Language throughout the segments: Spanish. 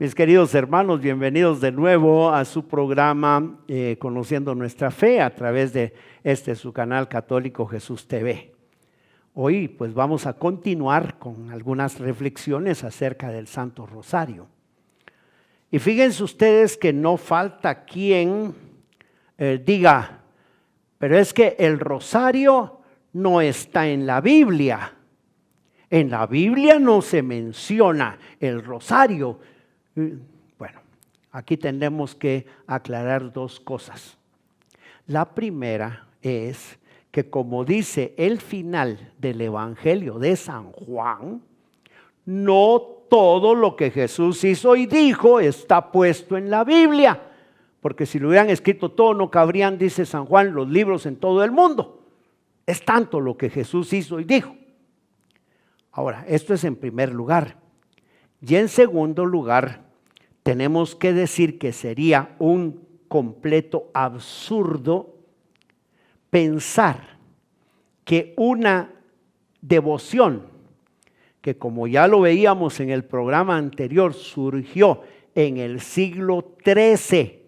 Mis queridos hermanos, bienvenidos de nuevo a su programa Conociendo Nuestra Fe a través de su canal católico Jesús TV. Hoy pues vamos a continuar con algunas reflexiones acerca del Santo Rosario. Y fíjense ustedes que no falta quien diga, pero es que el rosario no está en la Biblia. En la Biblia no se menciona el rosario. Bueno, aquí tenemos que aclarar dos cosas. La primera es que, como dice el final del Evangelio de San Juan, no todo lo que Jesús hizo y dijo está puesto en la Biblia, porque si lo hubieran escrito todo no cabrían, dice San Juan, los libros en todo el mundo. Es tanto lo que Jesús hizo y dijo. Ahora, esto es en primer lugar. Y en segundo lugar, tenemos que decir que sería un completo absurdo pensar que una devoción que, como ya lo veíamos en el programa anterior, surgió en el siglo XIII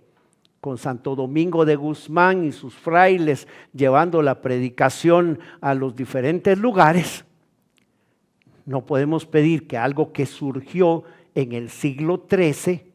con Santo Domingo de Guzmán y sus frailes llevando la predicación a los diferentes lugares. No podemos pedir que algo que surgió en el siglo XIII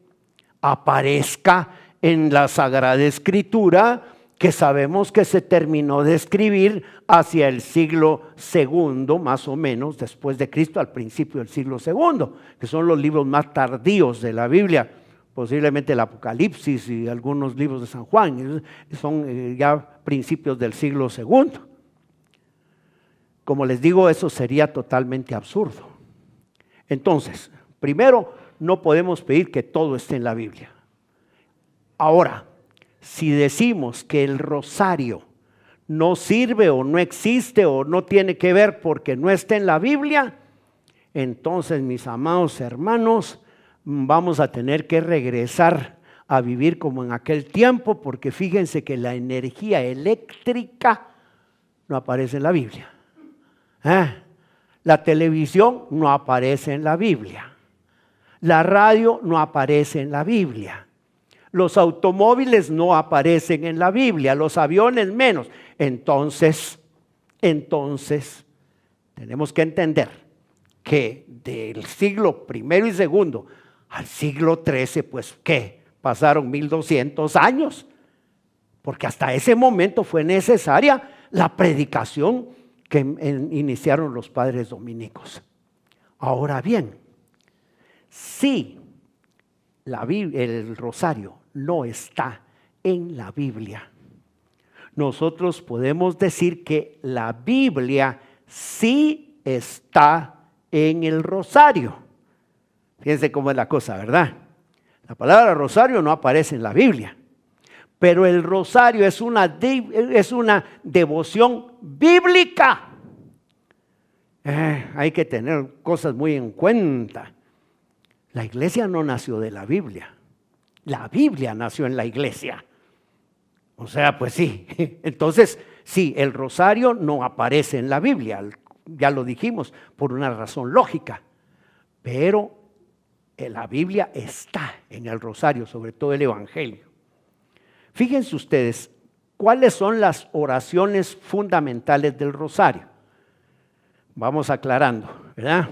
aparezca en la Sagrada Escritura, que sabemos que se terminó de escribir hacia el siglo II, más o menos, después de Cristo, al principio del siglo II, que son los libros más tardíos de la Biblia, posiblemente el Apocalipsis y algunos libros de San Juan, son ya principios del siglo II. Como les digo, eso sería totalmente absurdo. Entonces, primero, no podemos pedir que todo esté en la Biblia. Ahora, si decimos que el rosario no sirve o no existe o no tiene que ver porque no está en la Biblia, entonces, mis amados hermanos, vamos a tener que regresar a vivir como en aquel tiempo, porque fíjense que la energía eléctrica no aparece en la Biblia. La televisión no aparece en la Biblia. La radio no aparece en la Biblia. Los automóviles no aparecen en la Biblia. Los aviones menos. Entonces, tenemos que entender que del siglo I y II al siglo XIII, pues, ¿qué? Pasaron 1200 años. Porque hasta ese momento fue necesaria la predicación que iniciaron los padres dominicos. Ahora bien, si el rosario no está en la Biblia, nosotros podemos decir que la Biblia sí está en el rosario. Fíjense cómo es la cosa, ¿verdad? La palabra rosario no aparece en la Biblia, pero el rosario es una devoción bíblica. Hay que tener cosas muy en cuenta. La iglesia no nació de la Biblia. La Biblia nació en la iglesia. O sea, pues sí. Entonces, sí, el rosario no aparece en la Biblia. Ya lo dijimos, por una razón lógica. Pero la Biblia está en el rosario, sobre todo el Evangelio. Fíjense ustedes, ¿cuáles son las oraciones fundamentales del rosario? Vamos aclarando, ¿verdad?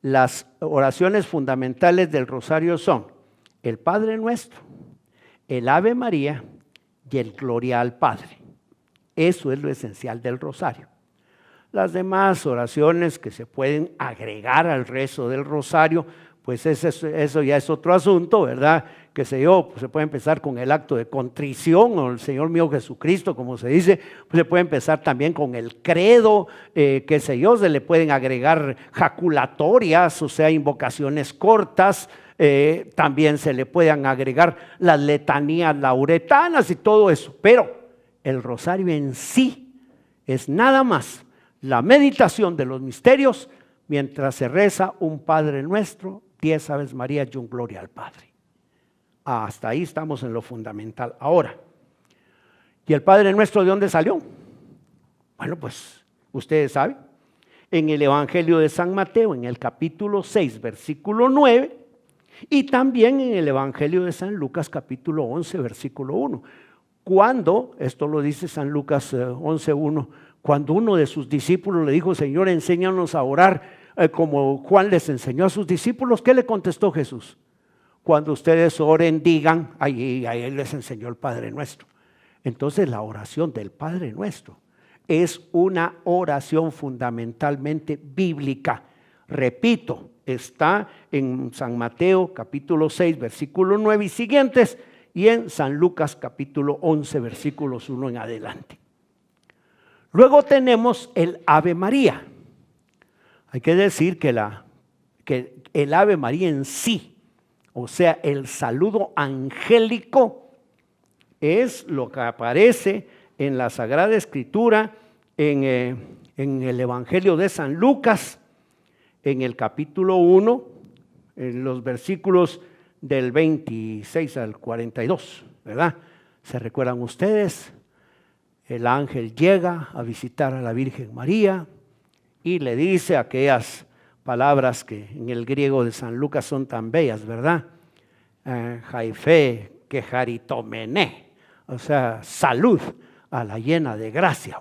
Las oraciones fundamentales del rosario son el Padre Nuestro, el Ave María y el Gloria al Padre. Eso es lo esencial del rosario. Las demás oraciones que se pueden agregar al rezo del rosario, pues eso ya es otro asunto, ¿verdad? Que sé yo, pues se puede empezar con el acto de contrición o el Señor mío Jesucristo, como se dice, pues se puede empezar también con el credo, qué sé yo, se le pueden agregar jaculatorias, o sea, invocaciones cortas, también se le pueden agregar las letanías lauretanas y todo eso, pero el rosario en sí es nada más la meditación de los misterios mientras se reza un Padre Nuestro, 10 Aves Marías y un Gloria al Padre. Hasta ahí estamos en lo fundamental. Ahora, ¿y el Padre Nuestro de dónde salió? Bueno, pues ustedes saben, en el Evangelio de San Mateo, en el capítulo 6, versículo 9, Y también en el Evangelio de San Lucas capítulo 11, versículo 1. Cuando, esto lo dice San Lucas 11:1, cuando uno de sus discípulos le dijo, Señor, enséñanos a orar como Juan les enseñó a sus discípulos, ¿qué le contestó Jesús? Cuando ustedes oren, digan, ahí él les enseñó el Padre Nuestro. Entonces la oración del Padre Nuestro es una oración fundamentalmente bíblica. Repito, está en San Mateo capítulo 6, versículo 9 y siguientes, y en San Lucas capítulo 11, versículos 1 en adelante. Luego tenemos el Ave María. Hay que decir que el Ave María en sí, o sea, el saludo angélico, es lo que aparece en la Sagrada Escritura, en el Evangelio de San Lucas, en el capítulo 1, en los versículos del 26 al 42, ¿verdad? ¿Se recuerdan ustedes? El ángel llega a visitar a la Virgen María y le dice aquellas palabras que en el griego de San Lucas son tan bellas, ¿verdad? Jaife quejaritomene, o sea, salud a la llena de gracia,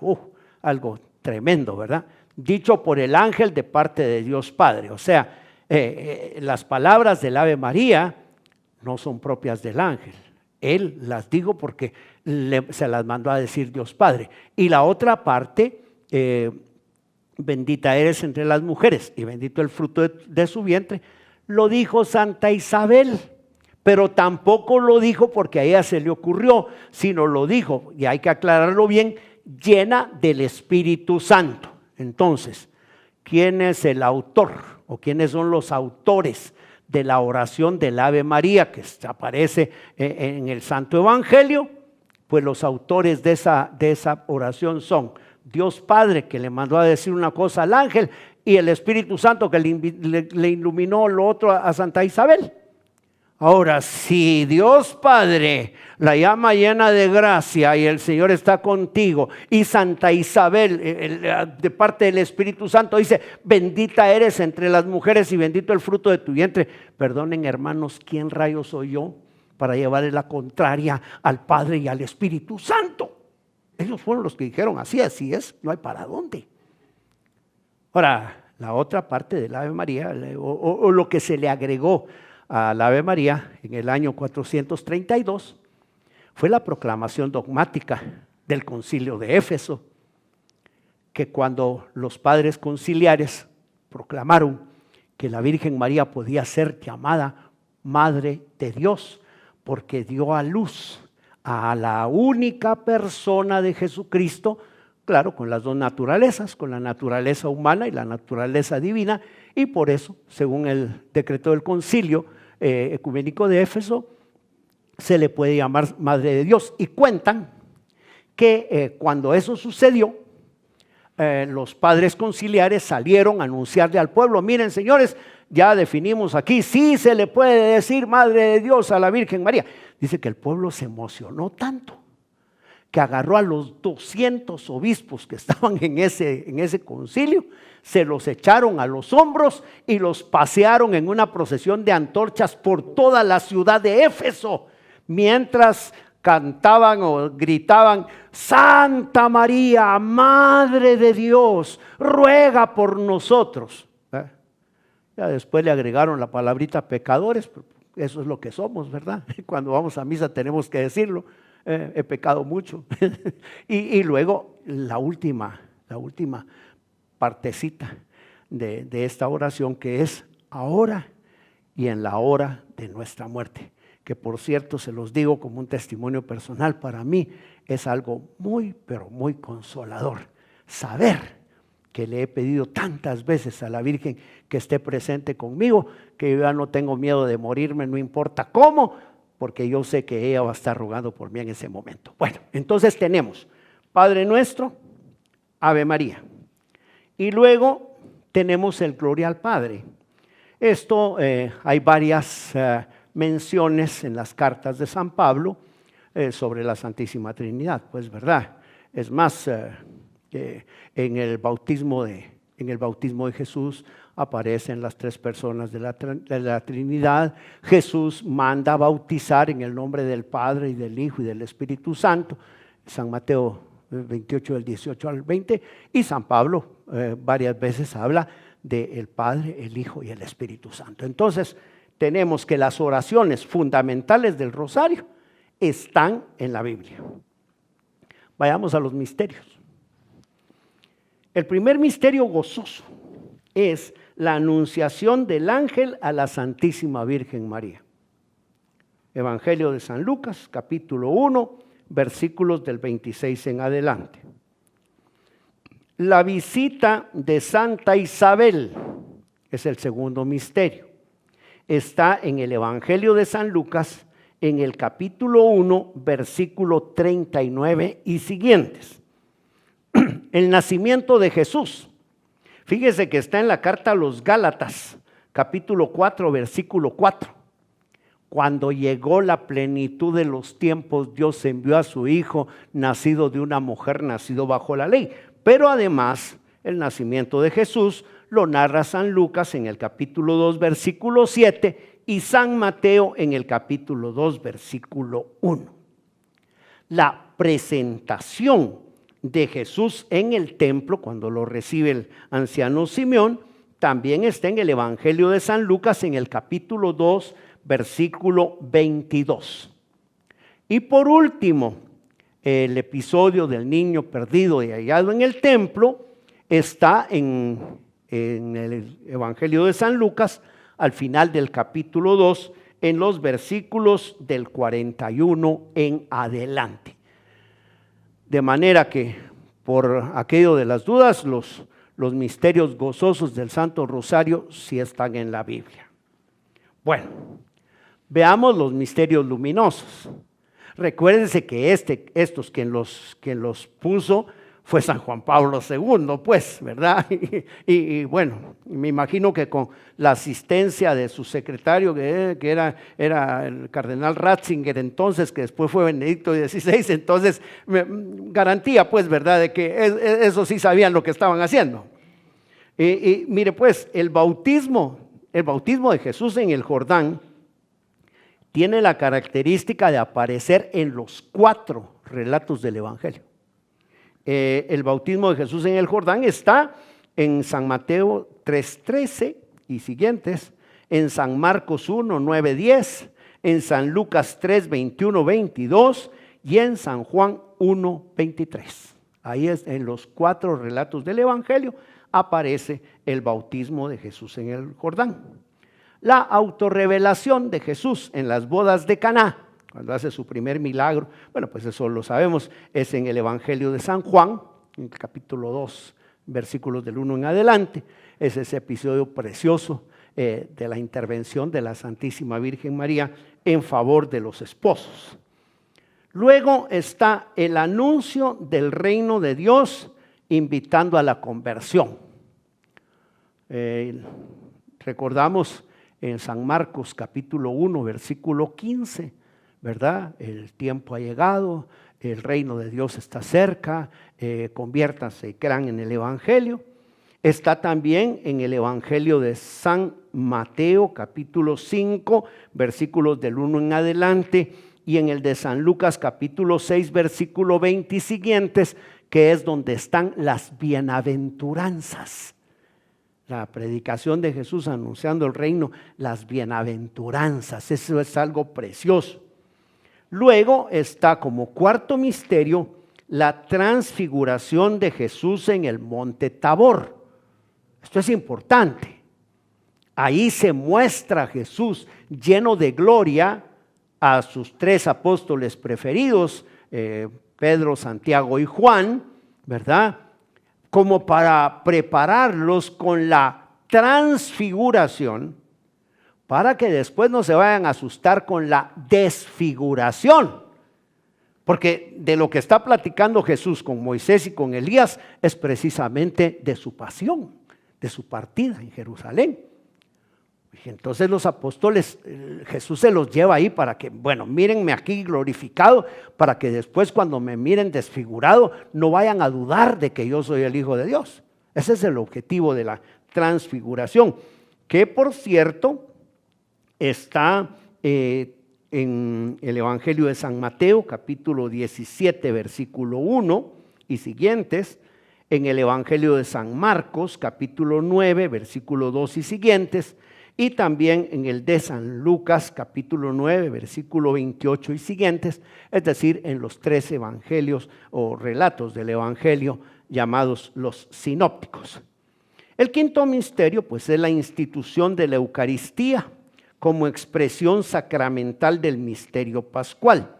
algo tremendo, ¿verdad? Dicho por el ángel de parte de Dios Padre, o sea, las palabras del Ave María no son propias del ángel, él las dijo porque se las mandó a decir Dios Padre. Y la otra parte, bendita eres entre las mujeres y bendito el fruto de su vientre, lo dijo Santa Isabel, pero tampoco lo dijo porque a ella se le ocurrió, sino lo dijo, y hay que aclararlo bien, llena del Espíritu Santo. Entonces, ¿quién es el autor o quiénes son los autores de la oración del Ave María que aparece en el Santo Evangelio? Pues los autores de esa oración son Dios Padre, que le mandó a decir una cosa al ángel, y el Espíritu Santo que le iluminó lo otro a Santa Isabel. Ahora, si Dios Padre la llama llena de gracia y el Señor está contigo, y Santa Isabel de parte del Espíritu Santo dice, bendita eres entre las mujeres y bendito el fruto de tu vientre, perdonen hermanos, ¿quién rayos soy yo para llevarle la contraria al Padre y al Espíritu Santo? Ellos fueron los que dijeron, así es, no hay para dónde. Ahora, la otra parte del Ave María, o lo que se le agregó al Ave María en el año 432, fue la proclamación dogmática del Concilio de Éfeso, que cuando los padres conciliares proclamaron que la Virgen María podía ser llamada Madre de Dios, porque dio a luz a la única persona de Jesucristo, claro, con las dos naturalezas, con la naturaleza humana y la naturaleza divina, y por eso, según el decreto del concilio ecuménico de Éfeso, se le puede llamar Madre de Dios. Y cuentan que cuando eso sucedió, los padres conciliares salieron a anunciarle al pueblo, miren señores, ya definimos aquí, sí se le puede decir Madre de Dios a la Virgen María. Dice que el pueblo se emocionó tanto que agarró a los 200 obispos que estaban en ese concilio, se los echaron a los hombros y los pasearon en una procesión de antorchas por toda la ciudad de Éfeso, mientras cantaban o gritaban, Santa María, Madre de Dios, ruega por nosotros. Ya después le agregaron la palabrita pecadores, eso es lo que somos, ¿verdad? Cuando vamos a misa tenemos que decirlo. He pecado mucho. y luego la última partecita de esta oración, que es ahora y en la hora de nuestra muerte, que por cierto se los digo como un testimonio personal, para mí es algo muy, pero muy consolador, saber que le he pedido tantas veces a la Virgen que esté presente conmigo, que yo ya no tengo miedo de morirme, no importa cómo, porque yo sé que ella va a estar rogando por mí en ese momento. Bueno, entonces tenemos Padre Nuestro, Ave María, y luego tenemos el Gloria al Padre. Esto hay varias menciones en las cartas de San Pablo sobre la Santísima Trinidad, pues verdad. Es más, en el bautismo de Jesús aparecen las tres personas de la Trinidad. Jesús manda bautizar en el nombre del Padre y del Hijo y del Espíritu Santo. San Mateo 28 del 18 al 20, y San Pablo varias veces habla del Padre, el Hijo y el Espíritu Santo. Entonces tenemos que las oraciones fundamentales del rosario están en la Biblia. Vayamos a los misterios. El primer misterio gozoso es la anunciación del ángel a la Santísima Virgen María. Evangelio de San Lucas, capítulo 1, versículos del 26 en adelante. La visita de Santa Isabel es el segundo misterio. Está en el Evangelio de San Lucas, en el capítulo 1, versículo 39 y siguientes. El nacimiento de Jesús. Fíjese que está en la carta a los Gálatas, capítulo 4, versículo 4. Cuando llegó la plenitud de los tiempos, Dios envió a su Hijo, nacido de una mujer, nacido bajo la ley. Pero además, el nacimiento de Jesús lo narra San Lucas en el capítulo 2, versículo 7, y San Mateo en el capítulo 2, versículo 1. La presentación de Jesús en el templo, cuando lo recibe el anciano Simeón, también está en el Evangelio de San Lucas en el capítulo 2, versículo 22. Y por último, el episodio del niño perdido y hallado en el templo está en el Evangelio de San Lucas, al final del capítulo 2, en los versículos del 41 en adelante. De manera que, por aquello de las dudas, los misterios gozosos del Santo Rosario sí están en la Biblia. Bueno, veamos los misterios luminosos. Recuérdense que estos quien los puso fue San Juan Pablo II, pues, ¿verdad? Y bueno, me imagino que con la asistencia de su secretario, que era el cardenal Ratzinger, entonces, que después fue Benedicto XVI, entonces, garantía, pues, ¿verdad?, de que eso sí sabían lo que estaban haciendo. Y mire, pues, el bautismo de Jesús en el Jordán tiene la característica de aparecer en los 4 relatos del Evangelio. El bautismo de Jesús en el Jordán está en San Mateo 3:13 y siguientes, en San Marcos 1:9-10, en San Lucas 3:21-22 y en San Juan 1:23. Ahí es, en los 4 relatos del Evangelio aparece el bautismo de Jesús en el Jordán. La autorrevelación de Jesús en las bodas de Caná, cuando hace su primer milagro, bueno, pues eso lo sabemos, es en el Evangelio de San Juan, en el capítulo 2, versículos del 1 en adelante. Es ese episodio precioso de la intervención de la Santísima Virgen María en favor de los esposos. Luego está el anuncio del reino de Dios invitando a la conversión. Recordamos en San Marcos capítulo 1, versículo 15, ¿verdad? El tiempo ha llegado, el reino de Dios está cerca, conviértanse y crean en el Evangelio. Está también en el Evangelio de San Mateo, capítulo 5, versículos del 1 en adelante, y en el de San Lucas, capítulo 6, versículo 20 y siguientes, que es donde están las bienaventuranzas. La predicación de Jesús anunciando el reino, las bienaventuranzas, eso es algo precioso. Luego está como cuarto misterio la transfiguración de Jesús en el monte Tabor. Esto es importante. Ahí se muestra Jesús lleno de gloria a sus 3 apóstoles preferidos, Pedro, Santiago y Juan, ¿verdad?, como para prepararlos con la transfiguración, para que después no se vayan a asustar con la desfiguración. Porque de lo que está platicando Jesús con Moisés y con Elías es precisamente de su pasión, de su partida en Jerusalén. Y entonces los apóstoles, Jesús se los lleva ahí para que, bueno, mírenme aquí glorificado, para que después cuando me miren desfigurado no vayan a dudar de que yo soy el Hijo de Dios. Ese es el objetivo de transfiguración, que por cierto está en el Evangelio de San Mateo, capítulo 17, versículo 1 y siguientes, en el Evangelio de San Marcos, capítulo 9, versículo 2 y siguientes, y también en el de San Lucas, capítulo 9, versículo 28 y siguientes, es decir, en los 3 evangelios o relatos del evangelio llamados los sinópticos. El quinto misterio, pues, es la institución de la Eucaristía como expresión sacramental del misterio pascual.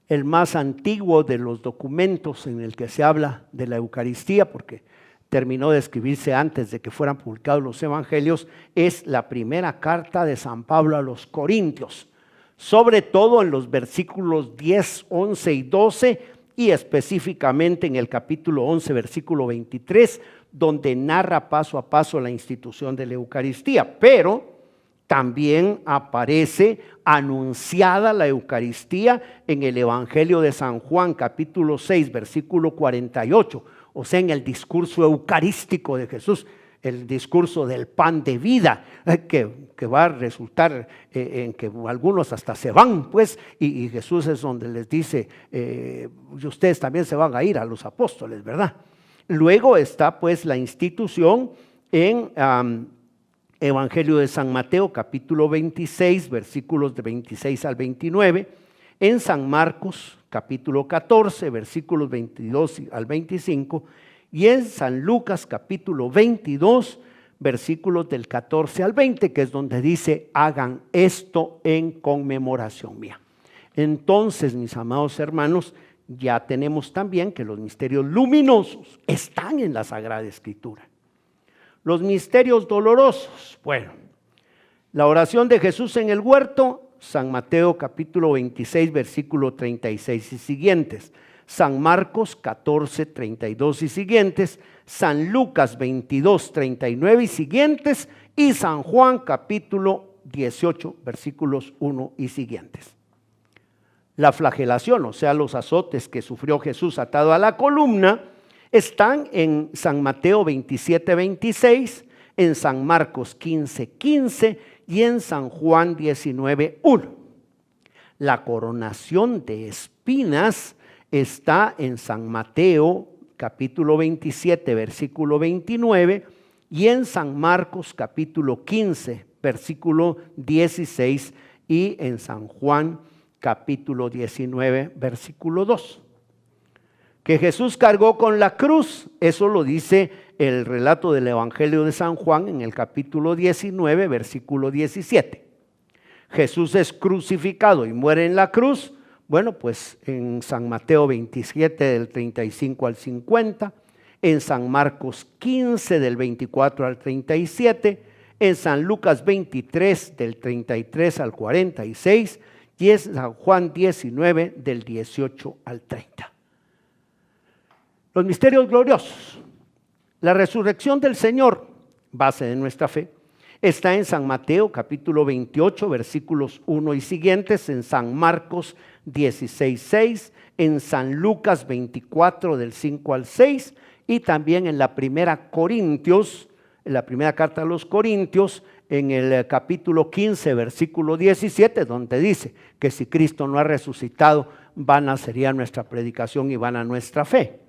El más antiguo de los documentos en el que se habla de la Eucaristía, porque terminó de escribirse antes de que fueran publicados los evangelios, es la primera carta de San Pablo a los Corintios, sobre todo en los versículos 10, 11 y 12, y específicamente en el capítulo 11, versículo 23, donde narra paso a paso la institución de la Eucaristía, pero también aparece anunciada la Eucaristía en el Evangelio de San Juan, capítulo 6, versículo 48, o sea, en el discurso eucarístico de Jesús, el discurso del pan de vida, que va a resultar en que algunos hasta se van, pues, y Jesús es donde les dice, ustedes también se van a ir a los apóstoles, ¿verdad? Luego está pues la institución en Evangelio de San Mateo, capítulo 26, versículos de 26 al 29, en San Marcos, capítulo 14, versículos 22 al 25, y en San Lucas, capítulo 22, versículos del 14 al 20, que es donde dice, hagan esto en conmemoración mía. Entonces, mis amados hermanos, ya tenemos también que los misterios luminosos están en la Sagrada Escritura. Los misterios dolorosos, bueno, la oración de Jesús en el huerto, San Mateo capítulo 26, versículo 36 y siguientes, San Marcos 14, 32 y siguientes, San Lucas 22, 39 y siguientes, y San Juan capítulo 18, versículos 1 y siguientes. La flagelación, o sea, los azotes que sufrió Jesús atado a la columna, están en San Mateo 27, 26, en San Marcos 15, 15 y en San Juan 19, 1. La coronación de espinas está en San Mateo capítulo 27, versículo 29 y en San Marcos capítulo 15, versículo 16 y en San Juan capítulo 19, versículo 2. Que Jesús cargó con la cruz, eso lo dice el relato del Evangelio de San Juan en el capítulo 19, versículo 17. Jesús es crucificado y muere en la cruz, bueno, pues en San Mateo 27 del 35 al 50, en San Marcos 15 del 24 al 37, en San Lucas 23 del 33 al 46 y en San Juan 19 del 18 al 30. Los misterios gloriosos. La resurrección del Señor, base de nuestra fe, está en San Mateo capítulo 28, versículos 1 y siguientes, en San Marcos 16, 6, en San Lucas 24 del 5 al 6 y también en la primera Corintios, en la primera carta a los Corintios, en el capítulo 15, versículo 17, donde dice que si Cristo no ha resucitado, vana sería nuestra predicación y vana nuestra fe.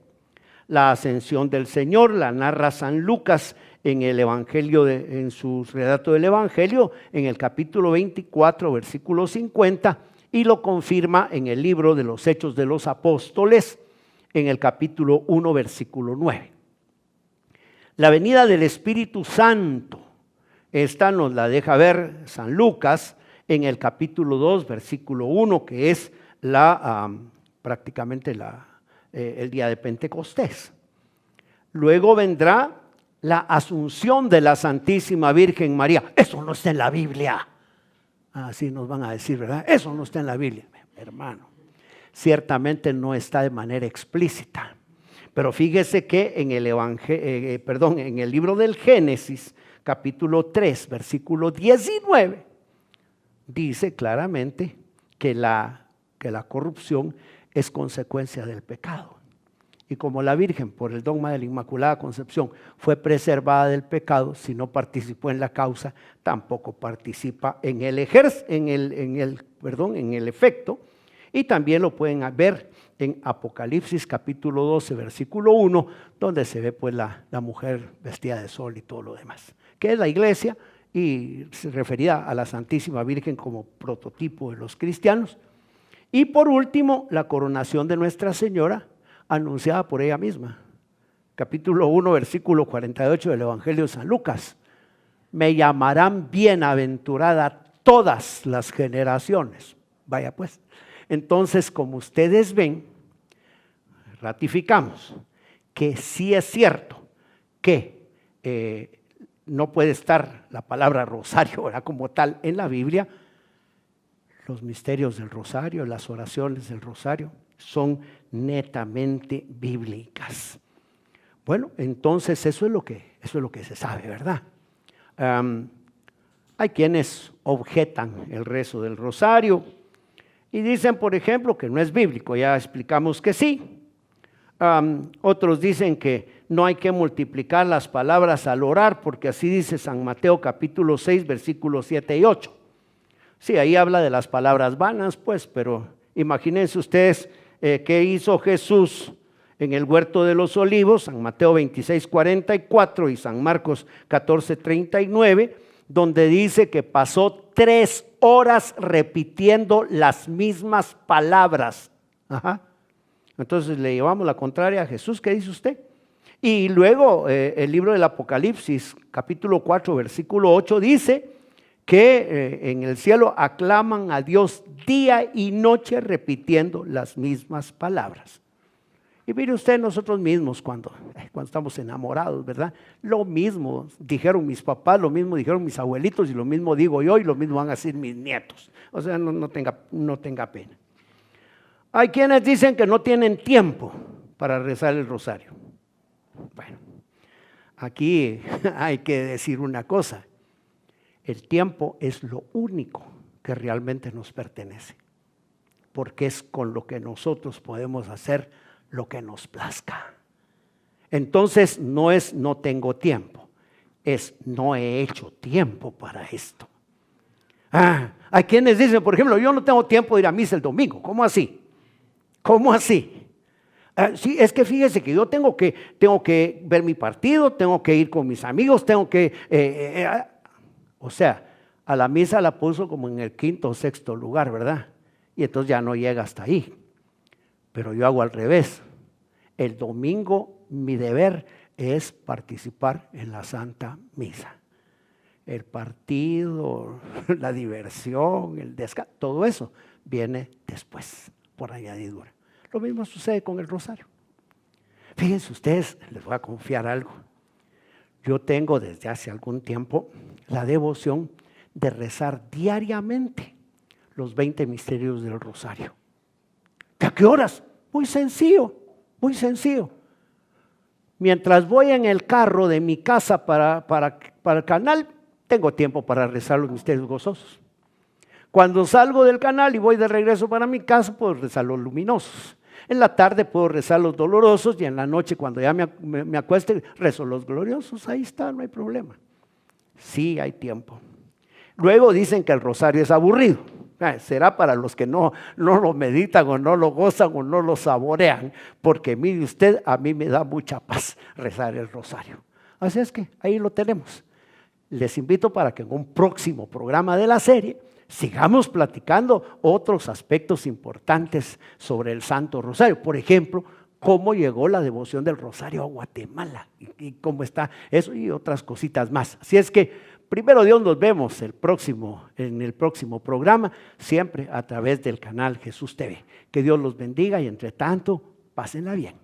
La ascensión del Señor la narra San Lucas en el Evangelio, en su relato del Evangelio, en el capítulo 24, versículo 50, y lo confirma en el libro de los Hechos de los Apóstoles, en el capítulo 1, versículo 9. La venida del Espíritu Santo, esta nos la deja ver San Lucas en el capítulo 2, versículo 1, que es prácticamente el día de Pentecostés. Luego vendrá la asunción de la Santísima Virgen María. Eso no está en la Biblia. Así nos van a decir, ¿verdad? Eso no está en la Biblia, hermano. Ciertamente no está de manera explícita. Pero fíjese que en en el libro del Génesis, capítulo 3, versículo 19, dice claramente que la corrupción es consecuencia del pecado. Y como la Virgen, por el dogma de la Inmaculada Concepción, fue preservada del pecado, si no participó en la causa, tampoco participa en el efecto. Y también lo pueden ver en Apocalipsis capítulo 12, versículo 1, donde se ve pues la mujer vestida de sol y todo lo demás, que es la iglesia y se refería a la Santísima Virgen como prototipo de los cristianos. Y por último, la coronación de Nuestra Señora, anunciada por ella misma. Capítulo 1, versículo 48 del Evangelio de San Lucas. Me llamarán bienaventurada todas las generaciones. Vaya pues. Entonces, como ustedes ven, ratificamos que sí es cierto que no puede estar la palabra rosario, ¿verdad?, como tal en la Biblia. Los misterios del rosario, las oraciones del rosario son netamente bíblicas. Bueno, entonces eso es lo que se sabe, ¿verdad? Hay quienes objetan el rezo del rosario y dicen, por ejemplo, que no es bíblico. Ya explicamos que sí. Otros dicen que no hay que multiplicar las palabras al orar, porque así dice San Mateo capítulo 6, versículos 7 y 8. Sí, ahí habla de las palabras vanas, pues, pero imagínense ustedes qué hizo Jesús en el huerto de los olivos, San Mateo 26, 44 y San Marcos 14, 39, donde dice que pasó 3 horas repitiendo las mismas palabras. Ajá. Entonces le llevamos la contraria a Jesús. ¿Qué dice usted? Y luego el libro del Apocalipsis, capítulo 4, versículo 8, dice que en el cielo aclaman a Dios día y noche repitiendo las mismas palabras. Y mire usted, nosotros mismos cuando estamos enamorados, ¿verdad? Lo mismo dijeron mis papás, lo mismo dijeron mis abuelitos y lo mismo digo yo y lo mismo van a decir mis nietos. O sea, no tenga pena. Hay quienes dicen que no tienen tiempo para rezar el rosario. Bueno, aquí hay que decir una cosa. El tiempo es lo único que realmente nos pertenece, porque es con lo que nosotros podemos hacer lo que nos plazca. Entonces no es no tengo tiempo, es no he hecho tiempo para esto. Hay quienes dicen, por ejemplo, yo no tengo tiempo de ir a misa el domingo. ¿Cómo así? ¿Cómo así? Sí, es que fíjese que yo tengo que ver mi partido, tengo que ir con mis amigos, tengo que... o sea, a la misa la puso como en el 5º o 6º lugar, ¿verdad? Y entonces ya no llega hasta ahí. Pero yo hago al revés. El domingo mi deber es participar en la Santa Misa. El partido, la diversión, el descanso, todo eso viene después, por añadidura. Lo mismo sucede con el rosario. Fíjense ustedes, les voy a confiar algo. Yo tengo desde hace algún tiempo la devoción de rezar diariamente los 20 misterios del rosario. ¿A qué horas? Muy sencillo, muy sencillo. Mientras voy en el carro de mi casa para el canal, tengo tiempo para rezar los misterios gozosos. Cuando salgo del canal y voy de regreso para mi casa, puedo rezar los luminosos. En la tarde puedo rezar los dolorosos y en la noche, cuando ya me acueste, rezo los gloriosos. Ahí está, no hay problema. Sí hay tiempo. Luego dicen que el rosario es aburrido. Será para los que no lo meditan o no lo gozan o no lo saborean, porque mire usted, a mí me da mucha paz rezar el rosario. Así es que ahí lo tenemos. Les invito para que en un próximo programa de la serie sigamos platicando otros aspectos importantes sobre el Santo Rosario. Por ejemplo, cómo llegó la devoción del Rosario a Guatemala y cómo está eso y otras cositas más. Así es que, primero Dios, nos vemos en el próximo programa, siempre a través del canal Jesús TV. Que Dios los bendiga y entre tanto, pásenla bien.